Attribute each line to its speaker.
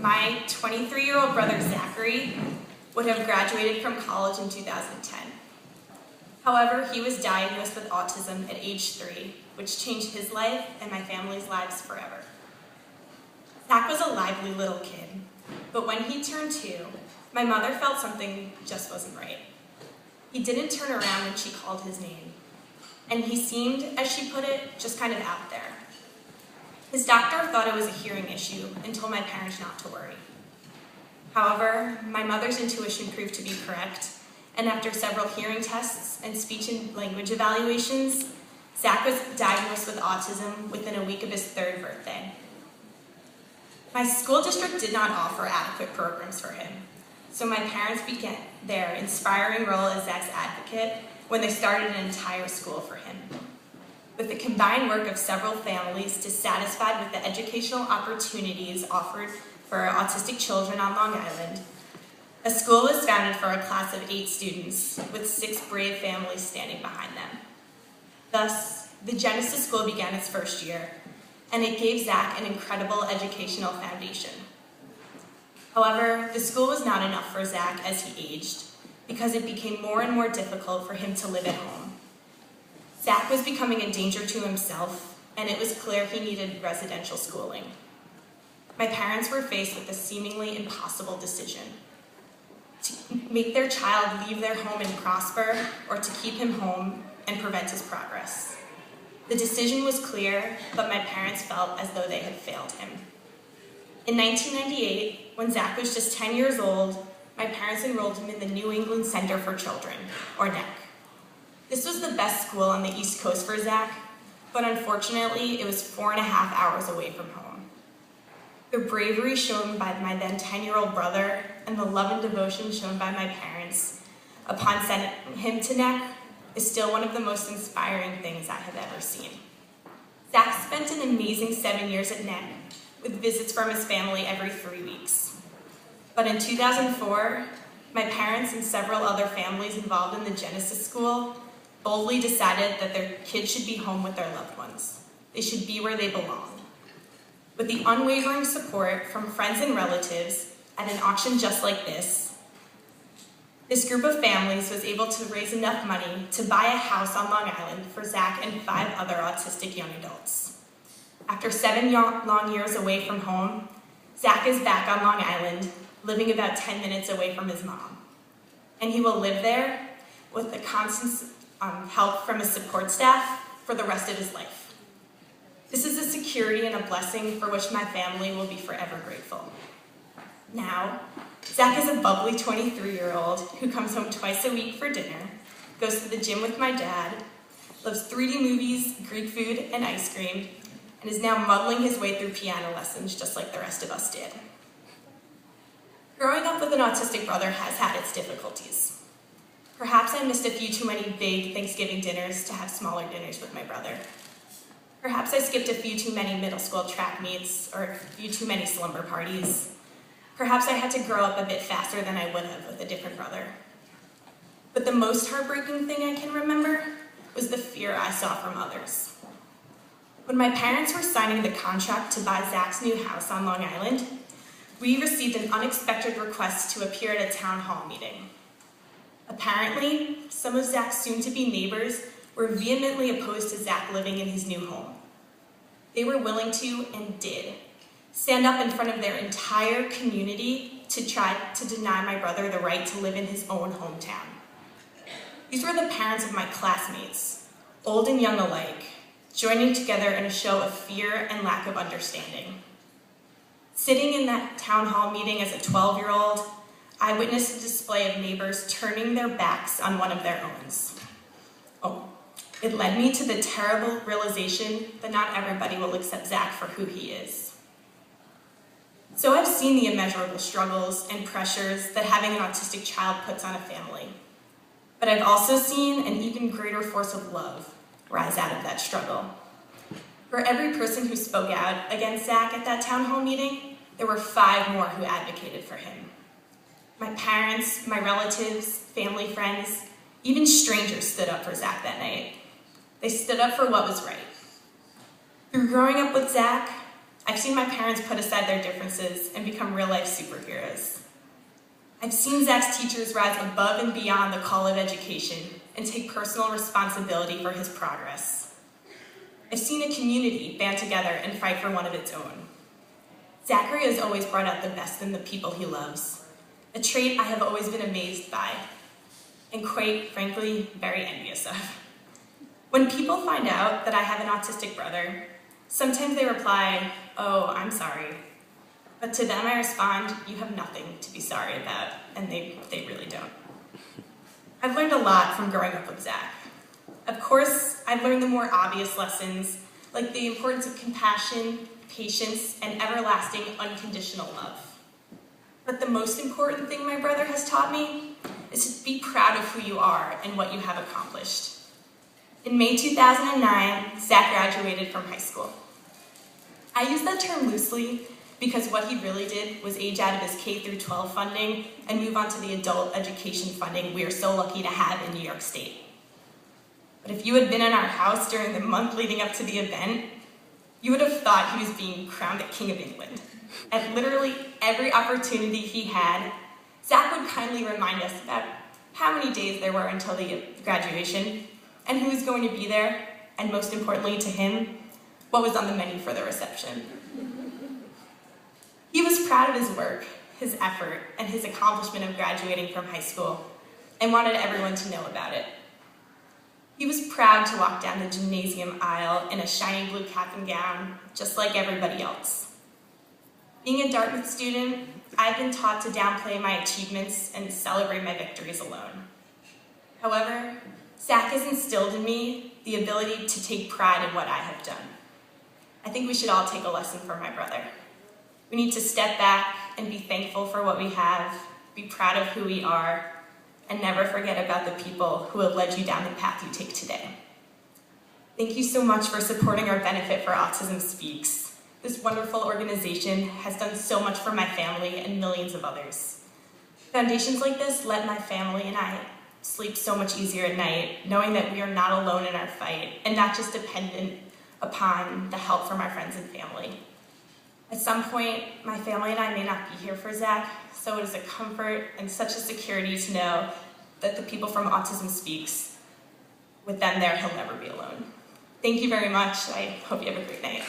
Speaker 1: my 23-year-old brother Zachary would have graduated from college in 2010. However, he was diagnosed with autism at age 3, which changed his life and my family's lives forever. Zach was a lively little kid, but when he turned 2, my mother felt something just wasn't right. He didn't turn around when she called his name, and he seemed, as she put it, just kind of out there. His doctor thought it was a hearing issue and told my parents not to worry. However, my mother's intuition proved to be correct, and after several hearing tests and speech and language evaluations, Zach was diagnosed with autism within a week of his 3rd birthday. My school district did not offer adequate programs for him, so my parents began their inspiring role as Zach's advocate when they started an entire school for him. With the combined work of several families dissatisfied with the educational opportunities offered for autistic children on Long Island, a school was founded for a class of 8 students, with 6 brave families standing behind them. Thus, the Genesis School began its first year, and it gave Zach an incredible educational foundation. However, the school was not enough for Zach as he aged, because it became more and more difficult for him to live at home. Zach was becoming a danger to himself, and it was clear he needed residential schooling. My parents were faced with a seemingly impossible decision: to make their child leave their home and prosper, or to keep him home and prevent his progress. The decision was clear, but my parents felt as though they had failed him. In 1998, when Zach was just 10 years old, my parents enrolled him in the New England Center for Children, or NEC. This was the best school on the East Coast for Zach, but unfortunately, it was 4.5 hours away from home. The bravery shown by my then 10-year-old brother and the love and devotion shown by my parents upon sending him to NEC is still one of the most inspiring things I have ever seen. Zach spent an amazing 7 years at NEC, with visits from his family every 3 weeks. But in 2004, my parents and several other families involved in the Genesis School boldly decided that their kids should be home with their loved ones. They should be where they belong. With the unwavering support from friends and relatives at an auction just like this group of families was able to raise enough money to buy a house on Long Island for Zach and 5 other autistic young adults. After 7 long years away from home, Zach is back on Long Island, living about 10 minutes away from his mom. And he will live there with the constant help from his support staff for the rest of his life. This is a security and a blessing for which my family will be forever grateful. Now, Zach is a bubbly 23-year-old who comes home twice a week for dinner, goes to the gym with my dad, loves 3D movies, Greek food, and ice cream, and is now muddling his way through piano lessons just like the rest of us did. Growing up with an autistic brother has had its difficulties. Perhaps I missed a few too many big Thanksgiving dinners to have smaller dinners with my brother. Perhaps I skipped a few too many middle school track meets or a few too many slumber parties. Perhaps I had to grow up a bit faster than I would have with a different brother. But the most heartbreaking thing I can remember was the fear I saw from others. When my parents were signing the contract to buy Zach's new house on Long Island, we received an unexpected request to appear at a town hall meeting. Apparently, some of Zach's soon-to-be neighbors were vehemently opposed to Zach living in his new home. They were willing to, and did, stand up in front of their entire community to try to deny my brother the right to live in his own hometown. These were the parents of my classmates, old and young alike, joining together in a show of fear and lack of understanding. Sitting in that town hall meeting as a 12-year-old, I witnessed a display of neighbors turning their backs on one of their own. Oh, it led me to the terrible realization that not everybody will accept Zach for who he is. So I've seen the immeasurable struggles and pressures that having an autistic child puts on a family. But I've also seen an even greater force of love rise out of that struggle. For every person who spoke out against Zach at that town hall meeting, there were 5 more who advocated for him. My parents, my relatives, family, friends, even strangers stood up for Zach that night. They stood up for what was right. Through growing up with Zach, I've seen my parents put aside their differences and become real-life superheroes. I've seen Zach's teachers rise above and beyond the call of education and take personal responsibility for his progress. I've seen a community band together and fight for one of its own. Zachary has always brought out the best in the people he loves, a trait I have always been amazed by, and quite frankly, very envious of. When people find out that I have an autistic brother, sometimes they reply, "Oh, I'm sorry." But to them I respond, "You have nothing to be sorry about," and they really don't. I've learned a lot from growing up with Zach. Of course, I've learned the more obvious lessons, like the importance of compassion, patience, and everlasting unconditional love. But the most important thing my brother has taught me is to be proud of who you are and what you have accomplished. In May 2009, Zach graduated from high school. I use that term loosely because what he really did was age out of his K-12 funding and move on to the adult education funding we are so lucky to have in New York State. But if you had been in our house during the month leading up to the event, you would have thought he was being crowned the King of England. At literally every opportunity he had, Zach would kindly remind us about how many days there were until the graduation, and who was going to be there, and most importantly to him, what was on the menu for the reception. He was proud of his work, his effort, and his accomplishment of graduating from high school, and wanted everyone to know about it. He was proud to walk down the gymnasium aisle in a shiny blue cap and gown, just like everybody else. Being a Dartmouth student, I've been taught to downplay my achievements and celebrate my victories alone. However, Zach has instilled in me the ability to take pride in what I have done. I think we should all take a lesson from my brother. We need to step back and be thankful for what we have, be proud of who we are, and never forget about the people who have led you down the path you take today. Thank you so much for supporting our Benefit for Autism Speaks. This wonderful organization has done so much for my family and millions of others. Foundations like this let my family and I sleep so much easier at night, knowing that we are not alone in our fight and not just dependent upon the help from our friends and family. At some point, my family and I may not be here for Zach, so it is a comfort and such a security to know that the people from Autism Speaks, with them there, he'll never be alone. Thank you very much. I hope you have a great night.